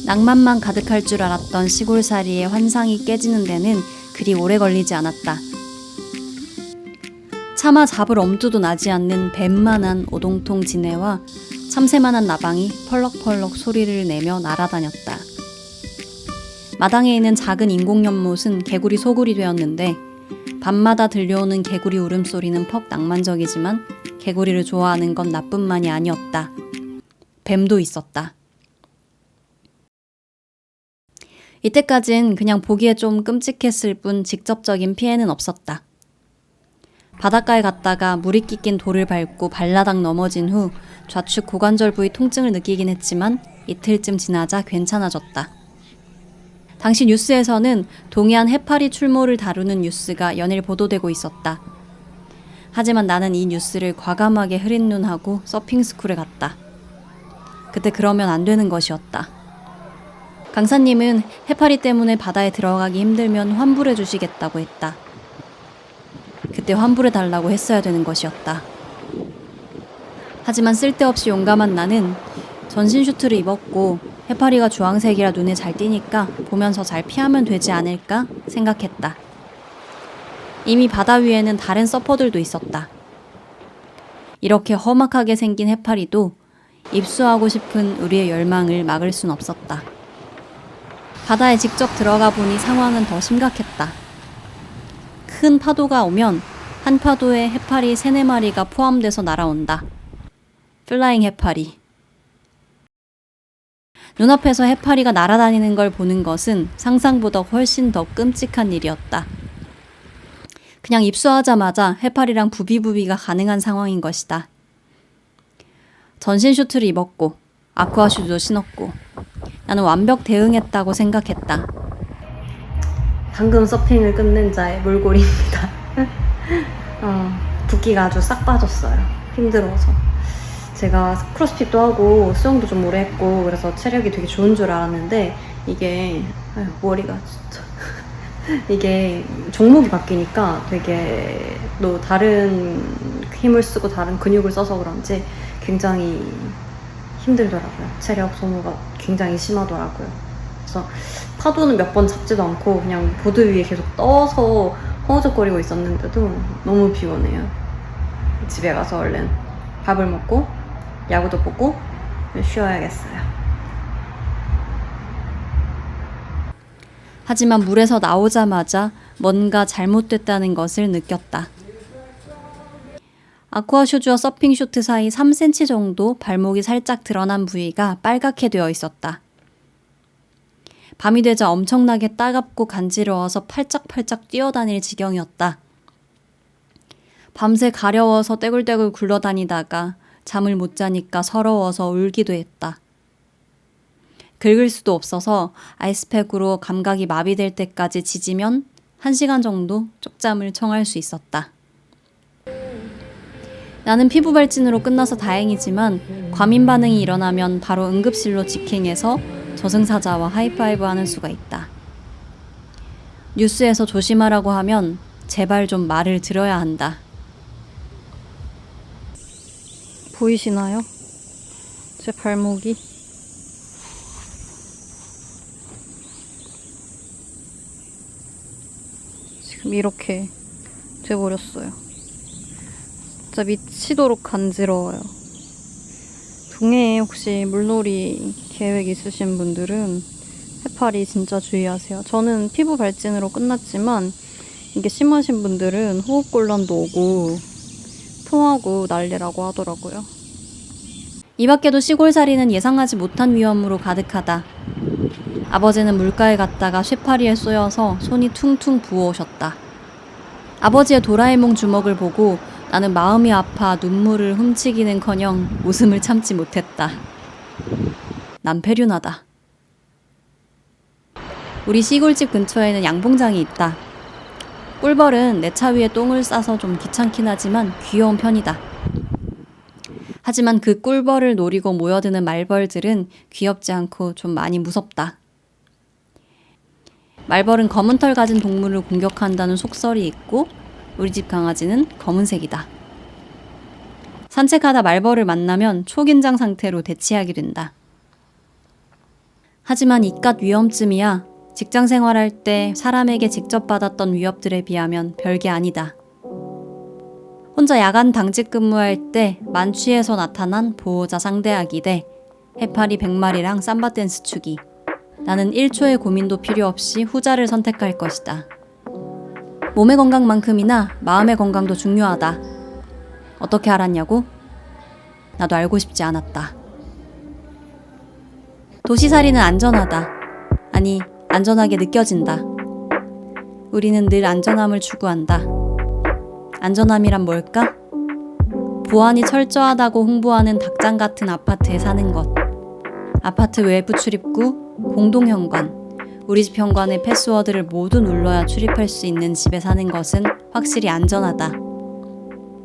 낭만만 가득할 줄 알았던 시골살이의 환상이 깨지는 데는 그리 오래 걸리지 않았다. 차마 잡을 엄두도 나지 않는 뱀만한 오동통 지네와 참새만한 나방이 펄럭펄럭 소리를 내며 날아다녔다. 마당에 있는 작은 인공연못은 개구리 소굴이 되었는데 밤마다 들려오는 개구리 울음소리는 퍽 낭만적이지만 개구리를 좋아하는 건 나뿐만이 아니었다. 뱀도 있었다. 이때까진 그냥 보기에 좀 끔찍했을 뿐 직접적인 피해는 없었다. 바닷가에 갔다가 물이 깃긴 돌을 밟고 발라당 넘어진 후 좌측 고관절 부위 통증을 느끼긴 했지만 이틀쯤 지나자 괜찮아졌다. 당시 뉴스에서는 동해안 해파리 출몰을 다루는 뉴스가 연일 보도되고 있었다. 하지만 나는 이 뉴스를 과감하게 흐린 눈하고 서핑스쿨에 갔다. 그때 그러면 안 되는 것이었다. 강사님은 해파리 때문에 바다에 들어가기 힘들면 환불해 주시겠다고 했다. 그때 환불해 달라고 했어야 되는 것이었다. 하지만 쓸데없이 용감한 나는 전신 슈트를 입었고 해파리가 주황색이라 눈에 잘 띄니까 보면서 잘 피하면 되지 않을까 생각했다. 이미 바다 위에는 다른 서퍼들도 있었다. 이렇게 험악하게 생긴 해파리도 입수하고 싶은 우리의 열망을 막을 순 없었다. 바다에 직접 들어가 보니 상황은 더 심각했다. 큰 파도가 오면 한 파도에 해파리 3-4마리가 포함돼서 날아온다. 플라잉 해파리. 눈앞에서 해파리가 날아다니는 걸 보는 것은 상상보다 훨씬 더 끔찍한 일이었다. 그냥 입수하자마자 해파리랑 부비부비가 가능한 상황인 것이다. 전신 슈트를 입었고 아쿠아 슈즈도 신었고 나는 완벽 대응했다고 생각했다. 방금 서핑을 끝낸 자의 몰골입니다. 붓기가 아주 싹 빠졌어요. 힘들어서. 제가 크로스핏도 하고 수영도 좀 오래 했고 그래서 체력이 되게 좋은 줄 알았는데 이게 머리가 진짜 이게 종목이 바뀌니까 되게 또 다른 힘을 쓰고 다른 근육을 써서 그런지 굉장히 힘들더라고요. 체력 소모가 굉장히 심하더라고요. 그래서 파도는 몇 번 잡지도 않고 그냥 보드 위에 계속 떠서 허우적거리고 있었는데도 너무 피곤해요. 집에 가서 얼른 밥을 먹고 야구도 보고 쉬어야겠어요. 하지만 물에서 나오자마자 뭔가 잘못됐다는 것을 느꼈다. 아쿠아 슈즈와 서핑 슈트 사이 3cm 정도 발목이 살짝 드러난 부위가 빨갛게 되어 있었다. 밤이 되자 엄청나게 따갑고 간지러워서 팔짝팔짝 뛰어다닐 지경이었다. 밤새 가려워서 떼굴떼굴 굴러다니다가 잠을 못 자니까 서러워서 울기도 했다. 긁을 수도 없어서 아이스팩으로 감각이 마비될 때까지 지지면 1시간 정도 쪽잠을 청할 수 있었다. 나는 피부 발진으로 끝나서 다행이지만 과민 반응이 일어나면 바로 응급실로 직행해서 저승사자와 하이파이브 하는 수가 있다. 뉴스에서 조심하라고 하면 제발 좀 말을 들어야 한다. 보이시나요? 제 발목이 지금 이렇게 돼버렸어요. 진짜 미치도록 간지러워요. 동해에 혹시 물놀이 계획 있으신 분들은 해파리 진짜 주의하세요. 저는 피부 발진으로 끝났지만 이게 심하신 분들은 호흡곤란도 오고 토하고 난리라고 하더라고요. 이 밖에도 시골살이는 예상하지 못한 위험으로 가득하다. 아버지는 물가에 갔다가 쇠파리에 쏘여서 손이 퉁퉁 부어오셨다. 아버지의 도라에몽 주먹을 보고 나는 마음이 아파 눈물을 훔치기는커녕 웃음을 참지 못했다. 난 폐륜하다. 우리 시골집 근처에는 양봉장이 있다. 꿀벌은 내 차 위에 똥을 싸서 좀 귀찮긴 하지만 귀여운 편이다. 하지만 그 꿀벌을 노리고 모여드는 말벌들은 귀엽지 않고 좀 많이 무섭다. 말벌은 검은 털 가진 동물을 공격한다는 속설이 있고 우리 집 강아지는 검은색이다. 산책하다 말벌을 만나면 초긴장 상태로 대치하게 된다. 하지만 이깟 위험쯤이야 직장 생활할 때 사람에게 직접 받았던 위협들에 비하면 별게 아니다. 혼자 야간 당직 근무할 때 만취해서 나타난 보호자 상대하기 대 해파리 100마리랑 삼바 댄스 추기. 나는 1초의 고민도 필요 없이 후자를 선택할 것이다. 몸의 건강만큼이나 마음의 건강도 중요하다. 어떻게 알았냐고? 나도 알고 싶지 않았다. 도시살이는 안전하다. 아니, 안전하게 느껴진다. 우리는 늘 안전함을 추구한다. 안전함이란 뭘까? 보안이 철저하다고 홍보하는 닭장 같은 아파트에 사는 것. 아파트 외부 출입구, 공동현관, 우리 집 현관의 패스워드를 모두 눌러야 출입할 수 있는 집에 사는 것은 확실히 안전하다.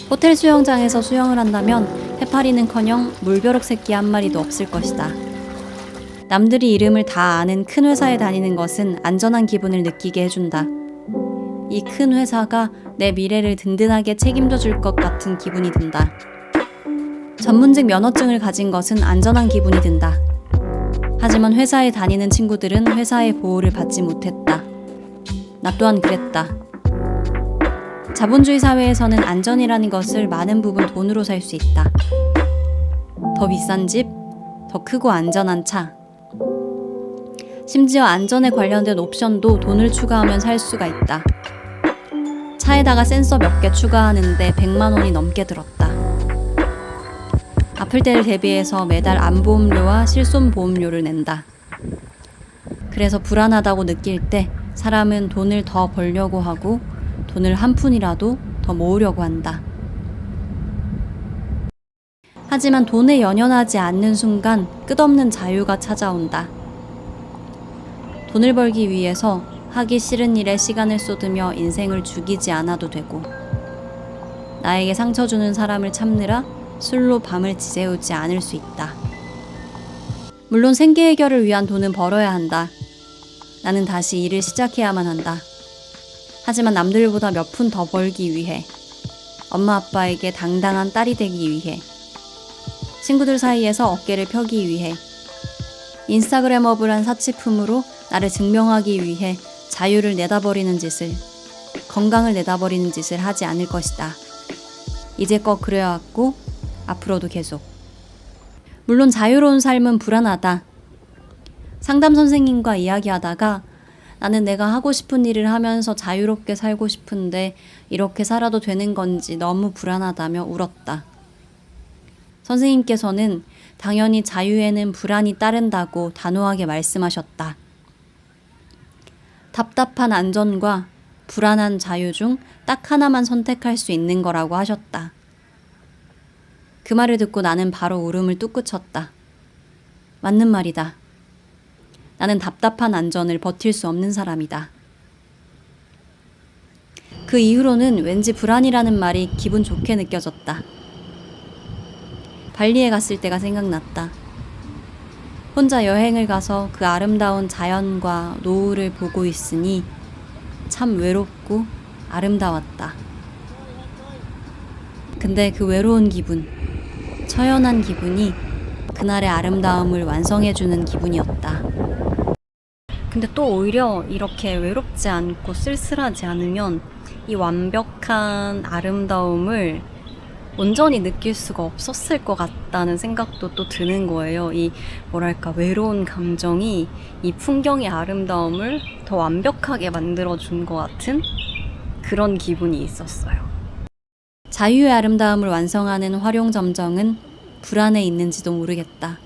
호텔 수영장에서 수영을 한다면 해파리는커녕 물벼룩 새끼 한 마리도 없을 것이다. 남들이 이름을 다 아는 큰 회사에 다니는 것은 안전한 기분을 느끼게 해준다. 이 큰 회사가 내 미래를 든든하게 책임져 줄 것 같은 기분이 든다. 전문직 면허증을 가진 것은 안전한 기분이 든다. 하지만 회사에 다니는 친구들은 회사의 보호를 받지 못했다. 나 또한 그랬다. 자본주의 사회에서는 안전이라는 것을 많은 부분 돈으로 살 수 있다. 더 비싼 집, 더 크고 안전한 차. 심지어 안전에 관련된 옵션도 돈을 추가하면 살 수가 있다. 차에다가 센서 몇 개 추가하는데 100만 원이 넘게 들었다. 아플 때를 대비해서 매달 암보험료와 실손보험료를 낸다. 그래서 불안하다고 느낄 때 사람은 돈을 더 벌려고 하고 돈을 한 푼이라도 더 모으려고 한다. 하지만 돈에 연연하지 않는 순간 끝없는 자유가 찾아온다. 돈을 벌기 위해서 하기 싫은 일에 시간을 쏟으며 인생을 죽이지 않아도 되고, 나에게 상처 주는 사람을 참느라 술로 밤을 지새우지 않을 수 있다. 물론 생계 해결을 위한 돈은 벌어야 한다. 나는 다시 일을 시작해야만 한다. 하지만 남들보다 몇 푼 더 벌기 위해, 엄마 아빠에게 당당한 딸이 되기 위해, 친구들 사이에서 어깨를 펴기 위해, 인스타그램업을 한 사치품으로 나를 증명하기 위해 자유를 내다버리는 짓을, 건강을 내다버리는 짓을 하지 않을 것이다. 이제껏 그래왔고 앞으로도 계속. 물론 자유로운 삶은 불안하다. 상담 선생님과 이야기하다가 나는 내가 하고 싶은 일을 하면서 자유롭게 살고 싶은데 이렇게 살아도 되는 건지 너무 불안하다며 울었다. 선생님께서는 당연히 자유에는 불안이 따른다고 단호하게 말씀하셨다. 답답한 안전과 불안한 자유 중 딱 하나만 선택할 수 있는 거라고 하셨다. 그 말을 듣고 나는 바로 울음을 뚝 그쳤다. 맞는 말이다. 나는 답답한 안전을 버틸 수 없는 사람이다. 그 이후로는 왠지 불안이라는 말이 기분 좋게 느껴졌다. 발리에 갔을 때가 생각났다. 혼자 여행을 가서 그 아름다운 자연과 노을을 보고 있으니 참 외롭고 아름다웠다. 근데 그 외로운 기분, 처연한 기분이 그날의 아름다움을 완성해주는 기분이었다. 근데 또 오히려 이렇게 외롭지 않고 쓸쓸하지 않으면 이 완벽한 아름다움을 온전히 느낄 수가 없었을 것 같다는 생각도 또 드는 거예요. 이 뭐랄까 외로운 감정이 이 풍경의 아름다움을 더 완벽하게 만들어준 것 같은 그런 기분이 있었어요. 자유의 아름다움을 완성하는 활용점정은 불안에 있는지도 모르겠다.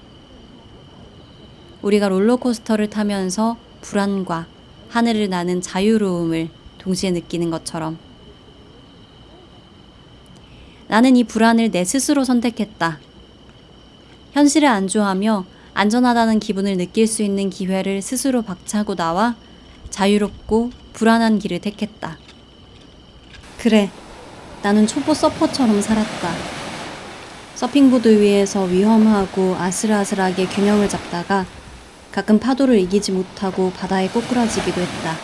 우리가 롤러코스터를 타면서 불안과 하늘을 나는 자유로움을 동시에 느끼는 것처럼 나는 이 불안을 내 스스로 선택했다. 현실에 안주하며 안전하다는 기분을 느낄 수 있는 기회를 스스로 박차고 나와 자유롭고 불안한 길을 택했다. 그래, 나는 초보 서퍼처럼 살았다. 서핑보드 위에서 위험하고 아슬아슬하게 균형을 잡다가 가끔 파도를 이기지 못하고 바다에 꼬꾸라지기도 했다.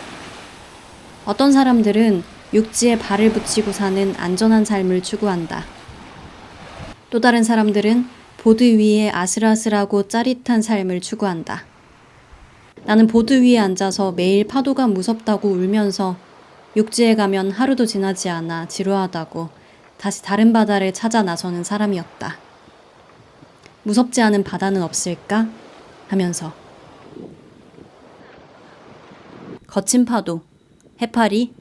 어떤 사람들은 육지에 발을 붙이고 사는 안전한 삶을 추구한다. 또 다른 사람들은 보드 위에 아슬아슬하고 짜릿한 삶을 추구한다. 나는 보드 위에 앉아서 매일 파도가 무섭다고 울면서 육지에 가면 하루도 지나지 않아 지루하다고 다시 다른 바다를 찾아 나서는 사람이었다. 무섭지 않은 바다는 없을까? 하면서. 거친 파도, 해파리,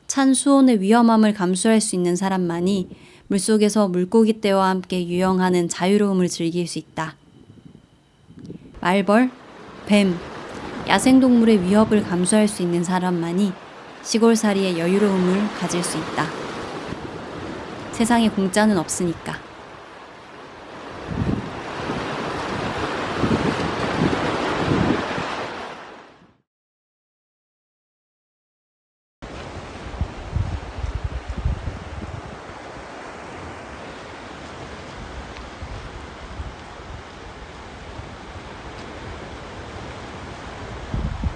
찬 수온의 위험함을 감수할 수 있는 사람만이 물속에서 물고기 떼와 함께 유영하는 자유로움을 즐길 수 있다. 말벌, 뱀, 야생동물의 위협을 감수할 수 있는 사람만이 시골살이의 여유로움을 가질 수 있다. 세상에 공짜는 없으니까.